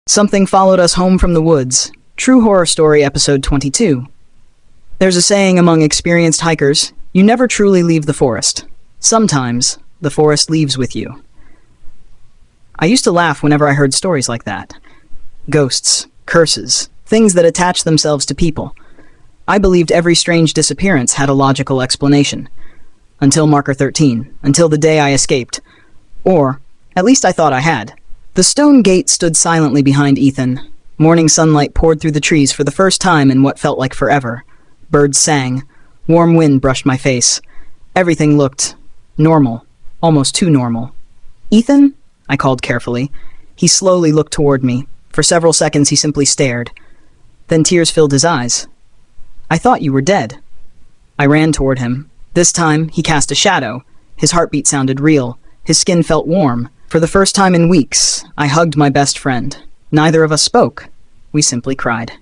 Something followed us home from the woods. True Horror Story, Episode 22. There's a saying among experienced hikers, you never truly leave the forest. Sometimes, the forest leaves with you. I used to laugh whenever I heard stories like that. Ghosts, curses, things that attach themselves to people. I believed every strange disappearance had a logical explanation. Until Marker 13, until the day I escaped. Or, at least I thought I had. The stone gate stood silently behind Ethan. Morning sunlight poured through the trees for the first time in what felt like forever. Birds sang. Warm wind brushed my face. Everything looked normal, almost too normal. "Ethan?" I called carefully. He slowly looked toward me. For several seconds he simply stared. Then tears filled his eyes. "I thought you were dead." I ran toward him. This time, he cast a shadow. His heartbeat sounded real. His skin felt warm. For the first time in weeks, I hugged my best friend. Neither of us spoke. We simply cried.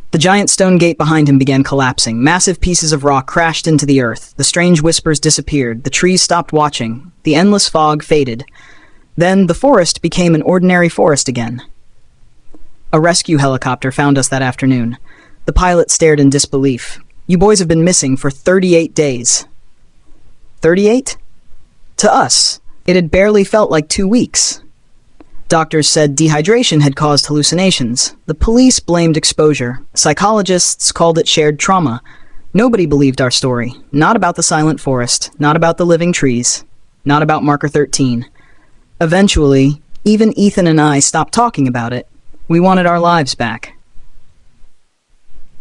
The giant stone gate behind him began collapsing. Massive pieces of rock crashed into the earth. The strange whispers disappeared. The trees stopped watching. The endless fog faded. Then the forest became an ordinary forest again. A rescue helicopter found us that afternoon. The pilot stared in disbelief. "You boys have been missing for 38 days. 38? To us, it had barely felt like 2 weeks. Doctors said dehydration had caused hallucinations. The police blamed exposure. Psychologists called it shared trauma. Nobody believed our story. Not about the silent forest. Not about the living trees. Not about Marker 13. Eventually, even Ethan and I stopped talking about it. We wanted our lives back.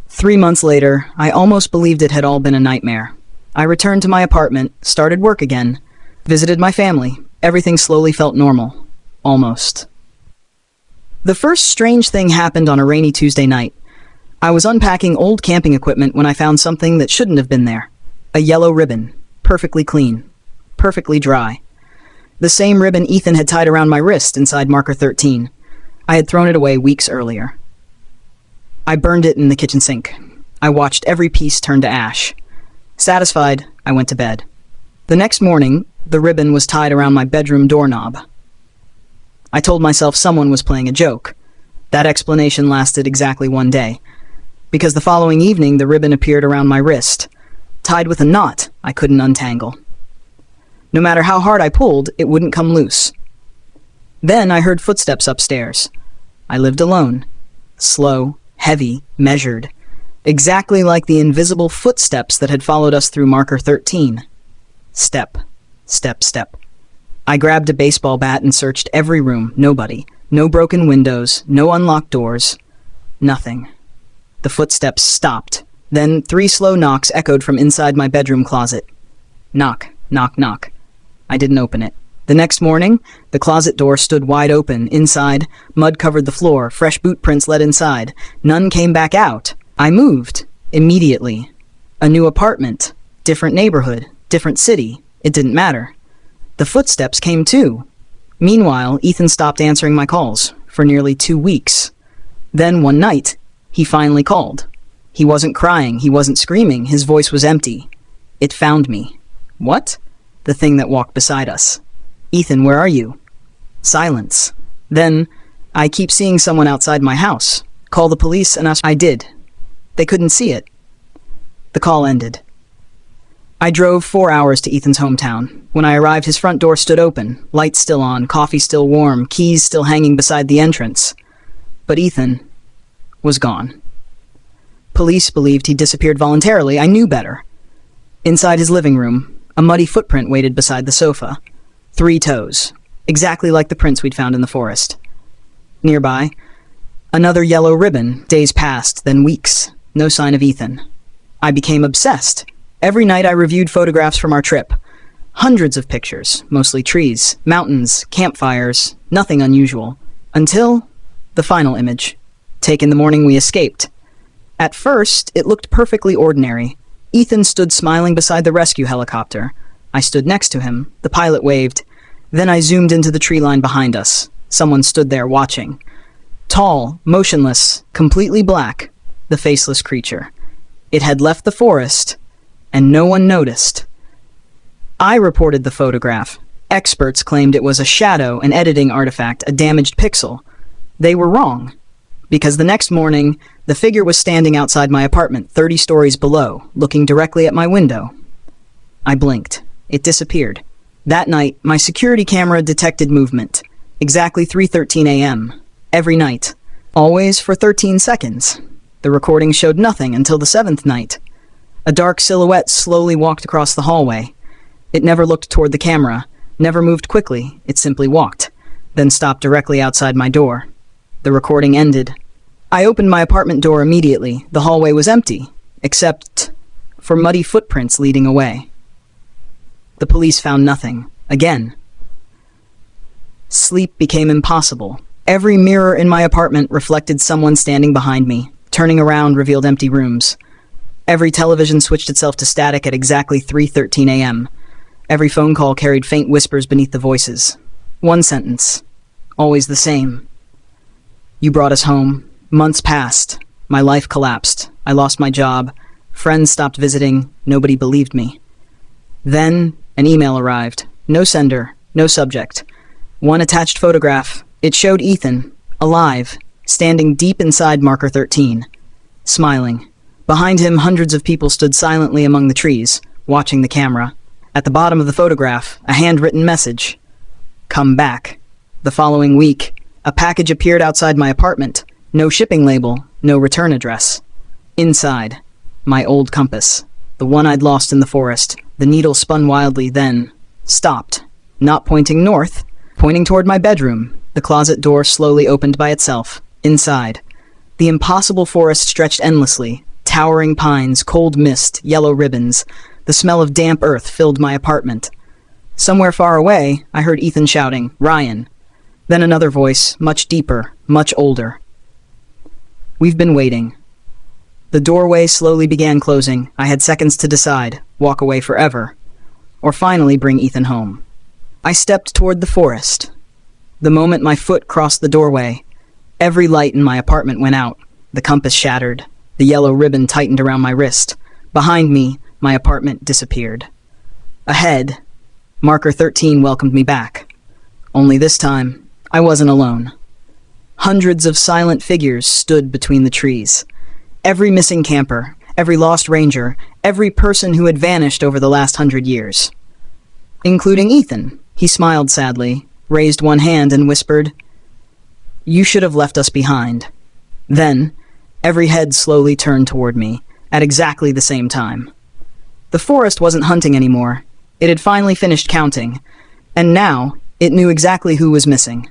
3 months later, I almost believed it had all been a nightmare. I returned to my apartment, started work again, visited my family. Everything slowly felt normal. Almost. The first strange thing happened on a rainy Tuesday night. I was unpacking old camping equipment when I found something that shouldn't have been there. A yellow ribbon. Perfectly clean. Perfectly dry. The same ribbon Ethan had tied around my wrist inside Marker 13. I had thrown it away weeks earlier. I burned it in the kitchen sink. I watched every piece turn to ash. Satisfied, I went to bed. The next morning, the ribbon was tied around my bedroom doorknob. I told myself someone was playing a joke. That explanation lasted exactly 1 day. Because the following evening, the ribbon appeared around my wrist, tied with a knot I couldn't untangle. No matter how hard I pulled, it wouldn't come loose. Then I heard footsteps upstairs. I lived alone. Slow, heavy, measured. Exactly like the invisible footsteps that had followed us through Marker 13. Step, step, step. I grabbed a baseball bat and searched every room. Nobody. No broken windows. No unlocked doors. Nothing. The footsteps stopped. Then 3 slow knocks echoed from inside my bedroom closet. Knock, knock, knock. I didn't open it. The next morning, the closet door stood wide open. Inside, mud covered the floor. Fresh boot prints led inside. None came back out. I moved. Immediately. A new apartment. Different neighborhood. Different city. It didn't matter. The footsteps came too. Meanwhile, Ethan stopped answering my calls for nearly 2 weeks. Then one night, he finally called. He wasn't crying. He wasn't screaming. His voice was empty. It found me. What? The thing that walked beside us. "Ethan, where are you?" Silence. Then, "I keep seeing someone outside my house. Call the police and ask." I did. They couldn't see it. The call ended. I drove 4 hours to Ethan's hometown. When I arrived, his front door stood open, lights still on, coffee still warm, keys still hanging beside the entrance. But Ethan was gone. Police believed he disappeared voluntarily. I knew better. Inside his living room, a muddy footprint waited beside the sofa. 3 toes, exactly like the prints we'd found in the forest. Nearby, another yellow ribbon. Days passed, then weeks. No sign of Ethan. I became obsessed. Every night I reviewed photographs from our trip. Hundreds of pictures, mostly trees, mountains, campfires, nothing unusual. Until the final image, taken the morning we escaped. At first, it looked perfectly ordinary. Ethan stood smiling beside the rescue helicopter. I stood next to him. The pilot waved. Then I zoomed into the tree line behind us. Someone stood there watching. Tall, motionless, completely black, the faceless creature. It had left the forest, and no one noticed. I reported the photograph. Experts claimed it was a shadow, an editing artifact, a damaged pixel. They were wrong, because the next morning, the figure was standing outside my apartment 30 stories below, looking directly at my window. I blinked. It disappeared. That night, my security camera detected movement. Exactly 3:13 a.m. Every night. Always for 13 seconds. The recording showed nothing until the 7th night. A dark silhouette slowly walked across the hallway. It never looked toward the camera, never moved quickly, it simply walked, then stopped directly outside my door. The recording ended. I opened my apartment door immediately. The hallway was empty, except for muddy footprints leading away. The police found nothing. Again. Sleep became impossible. Every mirror in my apartment reflected someone standing behind me. Turning around revealed empty rooms. Every television switched itself to static at exactly 3:13 a.m. Every phone call carried faint whispers beneath the voices. One sentence. Always the same. You brought us home. Months passed. My life collapsed. I lost my job. Friends stopped visiting. Nobody believed me. Then, an email arrived. No sender. No subject. One attached photograph. It showed Ethan, alive, standing deep inside marker 13, smiling. Behind him, hundreds of people stood silently among the trees, watching the camera. At the bottom of the photograph, a handwritten message. Come back. The following week, a package appeared outside my apartment. No shipping label, no return address. Inside, my old compass. The one I'd lost in the forest. The needle spun wildly, then stopped. Not pointing north, pointing toward my bedroom. The closet door slowly opened by itself. Inside, the impossible forest stretched endlessly. Towering pines, cold mist, yellow ribbons. The smell of damp earth filled my apartment. Somewhere far away, I heard Ethan shouting, "Ryan." Then another voice, much deeper, much older. We've been waiting. The doorway slowly began closing. I had seconds to decide, walk away forever, or finally bring Ethan home. I stepped toward the forest. The moment my foot crossed the doorway, every light in my apartment went out. The compass shattered. The yellow ribbon tightened around my wrist. Behind me, my apartment disappeared. Ahead, marker 13 welcomed me back. Only this time, I wasn't alone. Hundreds of silent figures stood between the trees. Every missing camper, every lost ranger, every person who had vanished over the last 100 years. Including Ethan. He smiled sadly, raised one hand and whispered, "You should have left us behind." Then, every head slowly turned toward me, at exactly the same time. The forest wasn't hunting anymore. It had finally finished counting, and now it knew exactly who was missing.